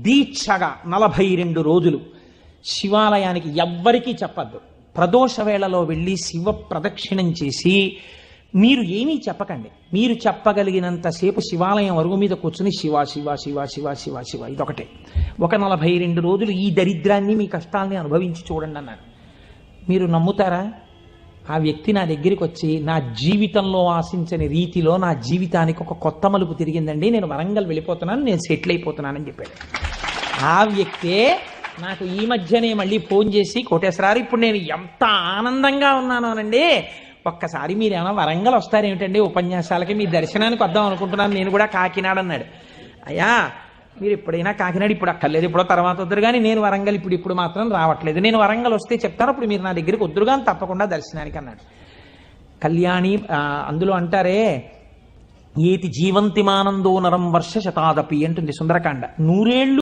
దీక్షగా 42 రోజులు శివాలయానికి ఎవ్వరికీ చెప్పద్దు. ప్రదోష వేళలో వెళ్ళి శివ ప్రదక్షిణం చేసి మీరు ఏమీ చెప్పకండి. మీరు చెప్పగలిగినంతసేపు శివాలయం అరుగు మీద కూర్చుని శివ శివ శివ శివ శివ శివ ఇదొకటే. ఒక 42 రోజులు ఈ దరిద్రాన్ని మీ కష్టాల్ని అనుభవించి చూడండి అన్నారు. మీరు నమ్ముతారా? ఆ వ్యక్తి నా దగ్గరికి వచ్చి నా జీవితంలో ఆశించని రీతిలో నా జీవితానికి ఒక కొత్త మలుపు తిరిగిందండి, నేను వరంగల్ వెళ్ళిపోతున్నాను, నేను సెటిల్ అయిపోతున్నానని చెప్పాడు. ఆ వ్యక్తే నాకు ఈ మధ్యనే మళ్ళీ ఫోన్ చేసి, కోటేశ్వరారు ఇప్పుడు నేను ఎంత ఆనందంగా ఉన్నాను అనండి, ఒక్కసారి మీరు ఏమైనా వరంగల్ వస్తారేమిటండి ఉపన్యాసాలకి, మీ దర్శనానికి వద్దాం అనుకుంటున్నాను, నేను కూడా కాకినాడ అన్నాడు. అయ్యా మీరు ఎప్పుడైనా కాకినాడ ఇప్పుడు అక్కర్లేదు, ఎప్పుడో తర్వాత వద్దురు కానీ నేను వరంగల్ ఇప్పుడు మాత్రం రావట్లేదు, నేను వరంగల్ వస్తే చెప్తాను, అప్పుడు మీరు నా దగ్గరికి వద్దురు కానీ తప్పకుండా దర్శనానికి అన్నాడు. కళ్యాణి అందులో అంటారే ఏతి జీవంతిమానందో నరం వర్ష శతాదపి అంటుంది సుందరకాండ. 100 ఏళ్ళు